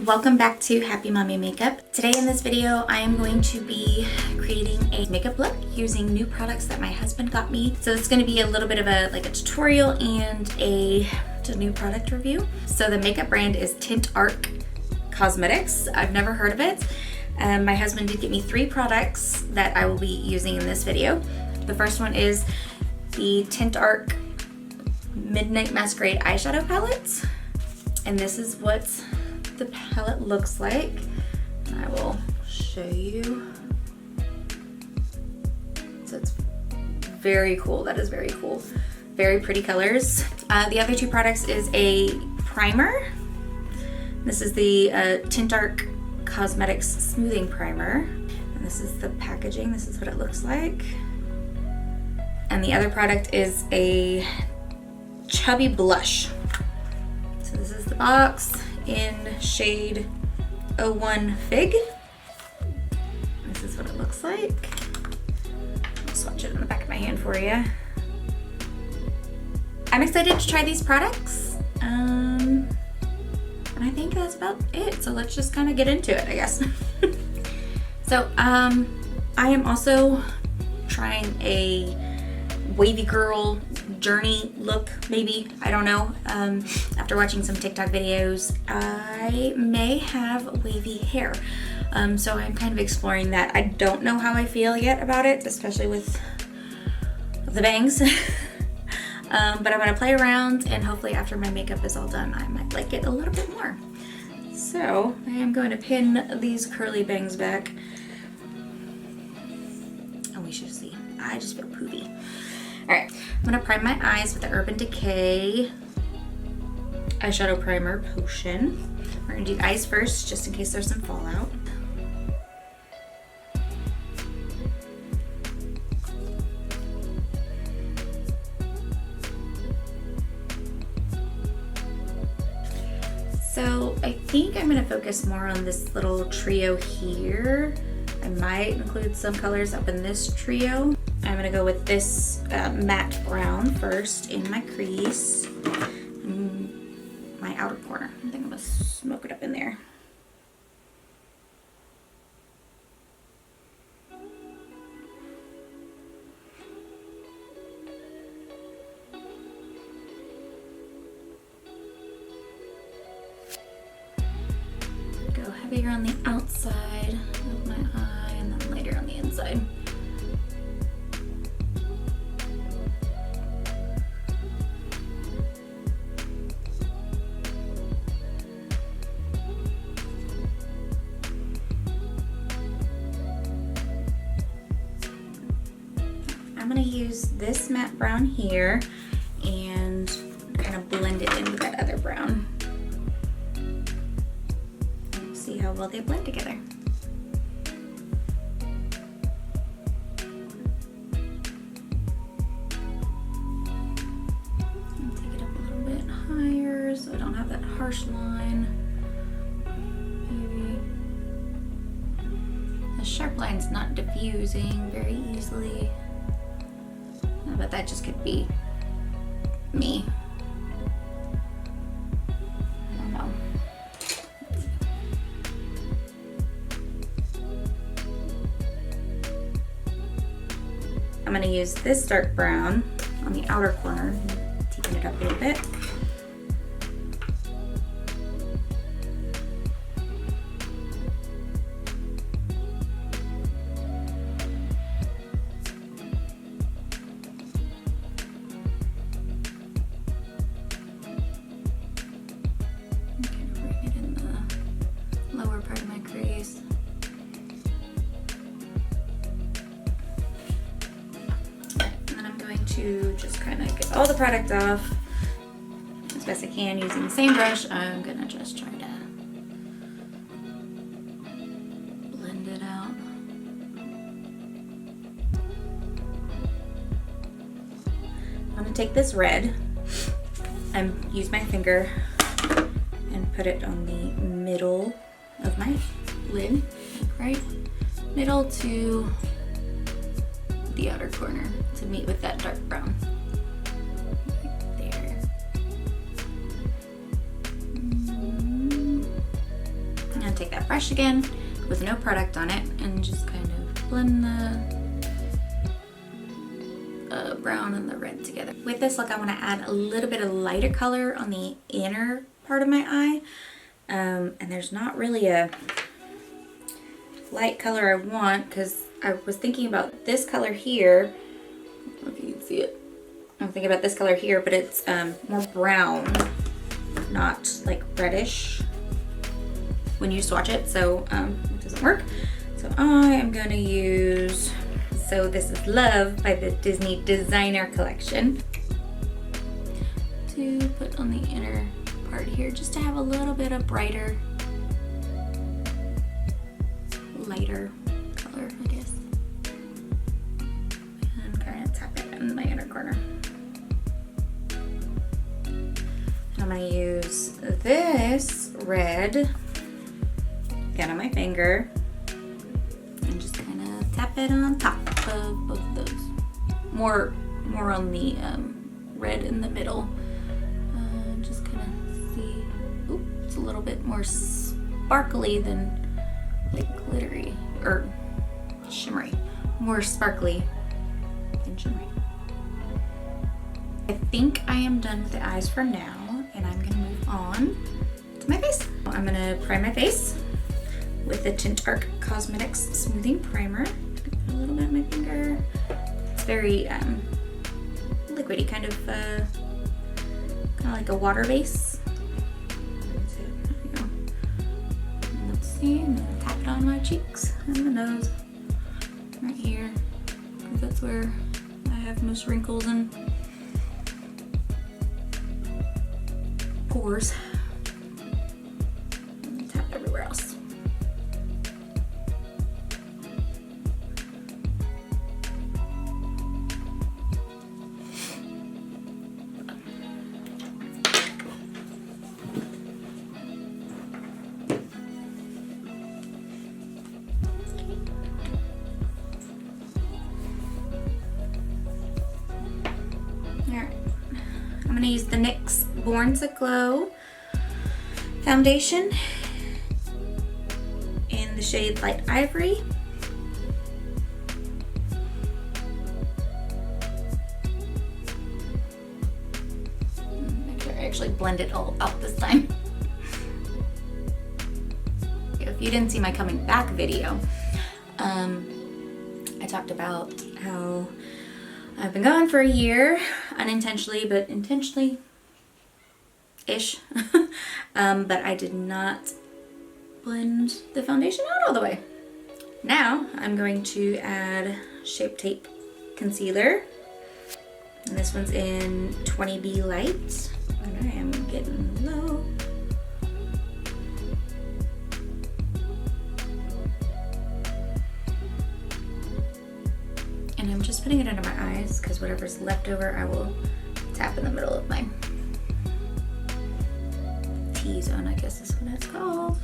Welcome back to Happy Mommy Makeup. Today in this video, I am going to be creating a makeup look using new products that my husband got me. So it's going to be a little bit of a tutorial and a new product review. So the makeup brand is Tintark Cosmetics. I've never heard of it. My husband did get me 3 products that I will be using in this video. The first one is the Tintark Midnight Masquerade eyeshadow palette. And this is what the palette looks like. I will show you. So it's very cool. That is very cool. Very pretty colors. The other 2 products is a primer. This is the Tintark Cosmetics Smoothing Primer. And this is the packaging. This is what it looks like. And the other product is a Chubby Blush. So this is the box in shade 01 Fig. This is what it looks like. I'll swatch it in the back of my hand for you. I'm excited to try these products. And I think that's about it. So let's just kind of get into it, I guess. So I am also trying a wavy girl journey look, maybe, I don't know. After watching some TikTok videos, I may have wavy hair. So I'm kind of exploring that. I don't know how I feel yet about it, especially with the bangs. But I'm gonna play around and hopefully after my makeup is all done, I might like it a little bit more. So I am going to pin these curly bangs back. Oh, we should see. I just feel poopy. Alright, I'm going to prime my eyes with the Urban Decay Eyeshadow Primer Potion. We're going to do eyes first, just in case there's some fallout. So I think I'm going to focus more on this little trio here. I might include some colors up in this trio. I'm gonna go with this matte brown first in my crease, and my outer corner. I think I'm gonna smoke it up in there. Go heavier on the outside of my eye and then lighter on the inside. I'm going to use this matte brown here and kind of blend it in with that other brown. See how well they blend together. And take it up a little bit higher so I don't have that harsh line. Maybe. The sharp line's not diffusing very easily. But that just could be me. I don't know. I'm going to use this dark brown on the outer corner, deepen it up a little bit. To just kind of get all the product off as best I can using the same brush. I'm gonna just try to blend it out. I'm gonna take this red and use my finger and put it on the middle of my lid, right middle to the outer corner to meet with that dark brown. Right there. brush again with no product on it and just kind of blend the brown and the red together. With this look, I want to add a little bit of lighter color on the inner part of my eye. And there's not really a light color I want, because I was thinking about this color here. I don't know if you can see it. I'm thinking about this color here, but it's more brown, not like reddish when you swatch it, so it doesn't work. So I am gonna use, so this is Love by the Disney Designer Collection, to put on the inner part here, just to have a little bit of brighter, lighter color, I guess. And kind of tap it in my inner corner. I'm gonna use this red again on my finger and just kind of tap it on top of both of those. More on the red in the middle. Just kind of see. Ooh, it's a little bit more sparkly than like glittery or shimmery. More sparkly than shimmery. I think I am done with the eyes for now, and I'm gonna move on to my face. I'm gonna prime my face with the Tintark Cosmetics Smoothing Primer. Put a little bit on my finger. It's very liquidy, kind of like a water base. There we go. Let's see, I'm gonna tap it on my cheeks and the nose, right here, because that's where I have most wrinkles and pores. And tap everywhere else. I'm going to use the NYX Born to Glow foundation in the shade Light Ivory. Make sure I actually blend it all out this time. If you didn't see my coming back video, I talked about how I've been gone for a year, unintentionally, but intentionally-ish. But I did not blend the foundation out all the way. Now I'm going to add Shape Tape Concealer. And this one's in 20B Light. And I am getting low. And I'm just putting it under my eyes, because whatever's left over I will tap in the middle of my T-zone, I guess is what it's called.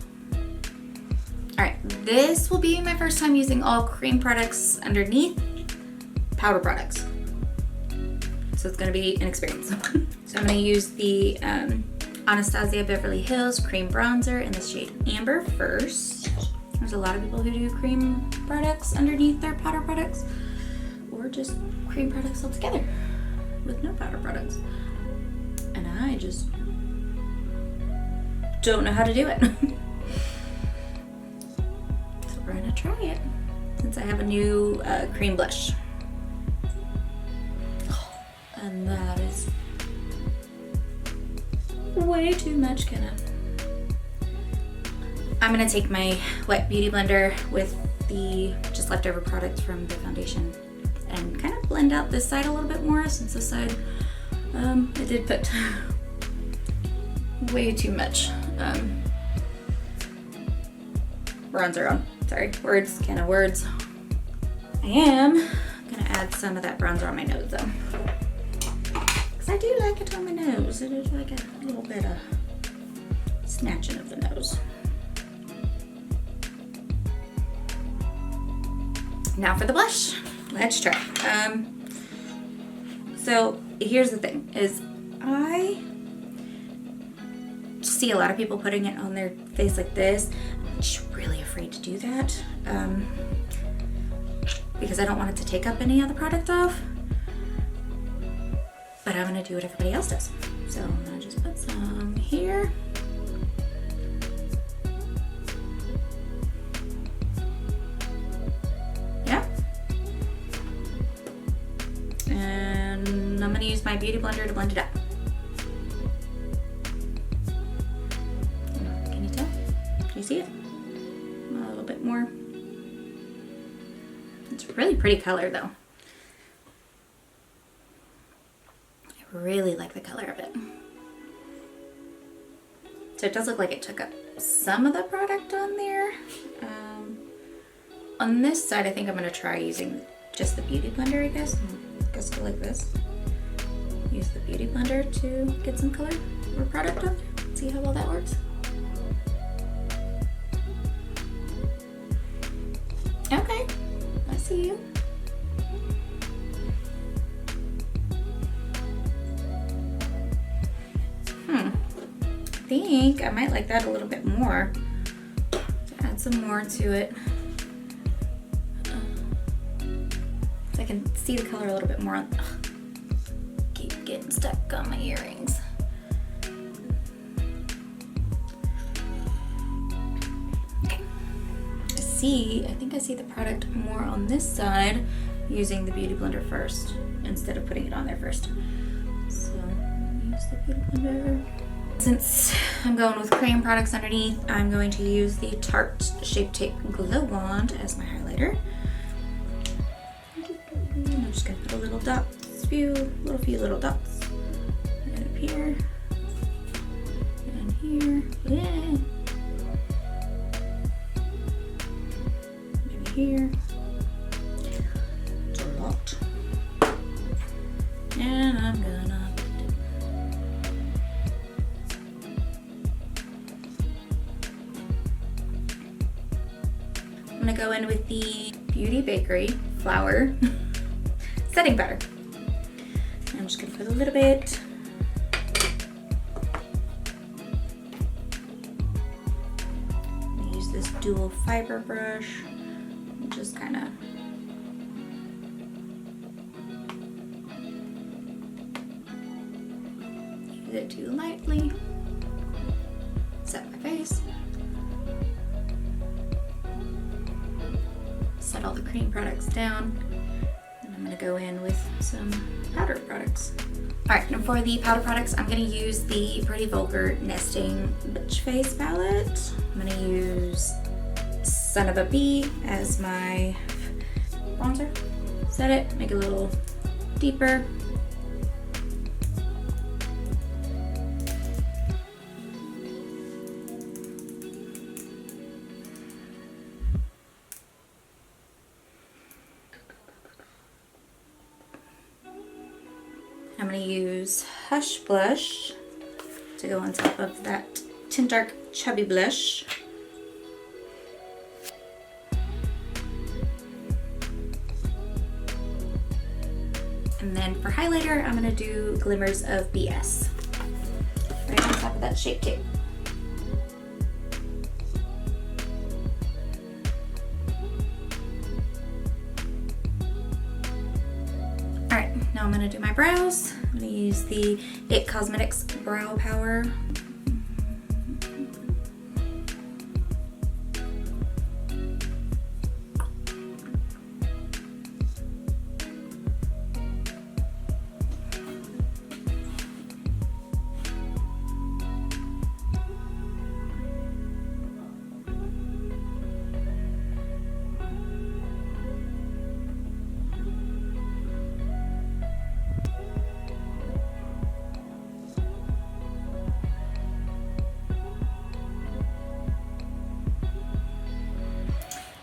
Alright, this will be my first time using all cream products underneath powder products. So it's going to be an experience. So I'm going to use the Anastasia Beverly Hills Cream Bronzer in the shade Amber first. There's a lot of people who do cream products underneath their powder products, or just cream products altogether with no powder products. And I just don't know how to do it. So we're gonna try it since I have a new cream blush. And that is way too much, Kenna. I'm gonna take my wet beauty blender with the just leftover product from the foundation and kind of blend out this side a little bit more, since this side I did put way too much bronzer on. Sorry, words, can of words. I am gonna add some of that bronzer on my nose though, because I do like it on my nose. It is like a little bit of snatching of the nose. Now for the blush. Let's try. So here's the thing, is I see a lot of people putting it on their face like this. just really afraid to do that because I don't want it to take up any of the product off. But I'm gonna do what everybody else does. So I'm gonna just put some here. Yeah. And I'm gonna use my beauty blender to blend it up. Can you tell? Can you see it? A little bit more. It's a really pretty color though. I really like the color of it. So it does look like it took up some of the product on there. On this side, I think I'm gonna try using just the beauty blender, I guess. Just go like this. Use the beauty blender to get some color or product on there. See how well that works. Okay, I see you. I think I might like that a little bit more. Add some more to it. So I can see the color a little bit more on. Keep getting stuck on my earrings. Okay. I think I see the product more on this side using the beauty blender first instead of putting it on there first. So use the beauty blender. Since I'm going with Creme products underneath, I'm going to use the Tarte Shape Tape Glow Wand as my highlighter. And I'm just gonna put a little dots, few little dots. Right up here, and here, yeah. Maybe here. It's a lot. And I'm gonna go in with the Beauty Bakerie Flour setting powder. I'm just gonna put a little bit. I'm gonna use this dual fiber brush and just kind of use it to lightly set my face. Set all the cream products down, and I'm going to go in with some powder products. Alright, and for the powder products, I'm going to use the Pretty Vulgar Nesting Bitch Face palette. I'm going to use Son of a Bee as my bronzer. Set it, make it a little deeper. I'm going to use Hush Blush to go on top of that Tintark Chubby Blush. And then for highlighter, I'm going to do Glimmers of BS right on top of that Shape Tape. Now I'm going to do my brows. I'm going to use the IT Cosmetics Brow Power.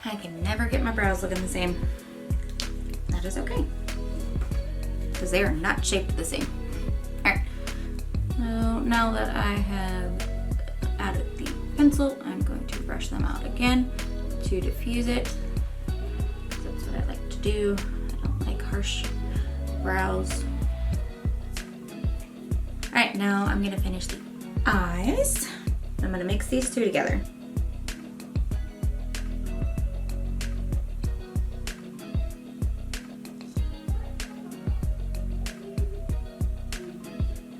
I can never get my brows looking the same. That is okay, because they are not shaped the same. Alright, so now that I have added the pencil, I'm going to brush them out again to diffuse it. That's what I like to do. I don't like harsh brows. Alright, now I'm going to finish the eyes. I'm going to mix these two together.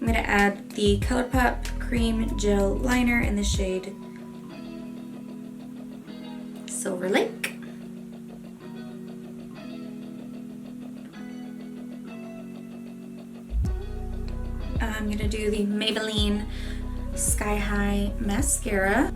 I'm gonna add the ColourPop Cream Gel Liner in the shade Silverlake. I'm gonna do the Maybelline Sky High Mascara.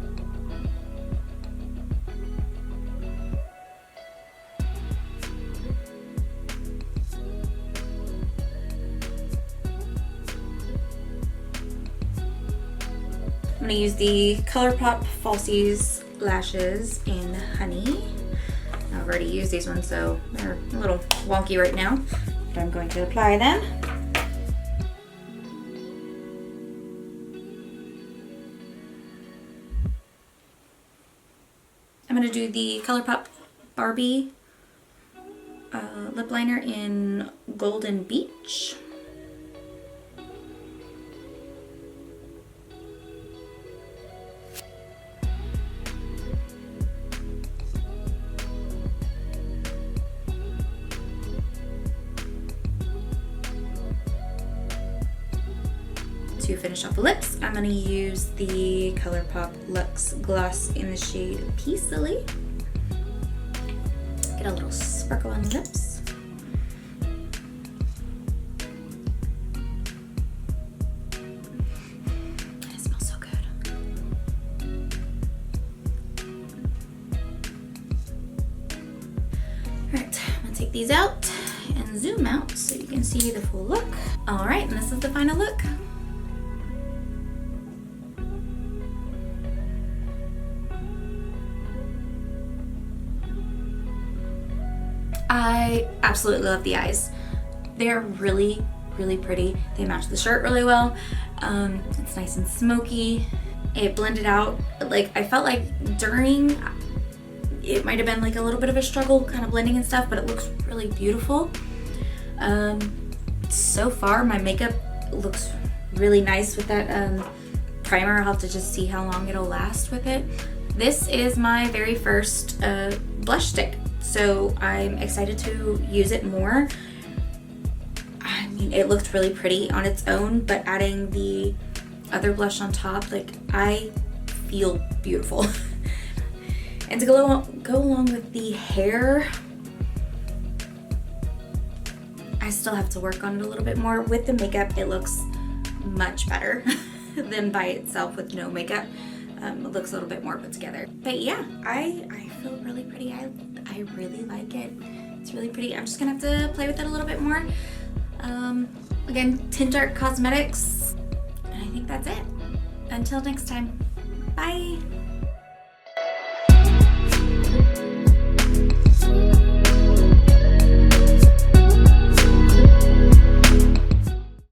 I'm gonna use the ColourPop Falsies lashes in Hunni. I've already used these ones, so they're a little wonky right now, but I'm going to apply them. I'm gonna do the ColourPop Barbie lip liner in Golden Beach. To finish off the lips, I'm going to use the ColourPop Luxe Gloss in the shade Peacefully. Get a little sparkle on the lips. And it smells so good. Alright, I'm going to take these out and zoom out so you can see the full look. Alright, and this is the final look. I absolutely love the eyes. They're really, really pretty. They match the shirt really well. It's nice and smoky. It blended out. Like, I felt like during, it might have been like a little bit of a struggle kind of blending and stuff, but it looks really beautiful. So far my makeup looks really nice with that primer. I'll have to just see how long it'll last with it. This is my very first blush stick, so I'm excited to use it more. I mean, it looked really pretty on its own, but adding the other blush on top, like, I feel beautiful. And to go along with the hair, I still have to work on it a little bit more. With the makeup, it looks much better than by itself with no makeup. It looks a little bit more put together. But yeah, I feel really pretty. I really like it. It's really pretty. I'm just gonna have to play with it a little bit more. Again, Tintark Cosmetics. And I think that's it. Until next time, bye.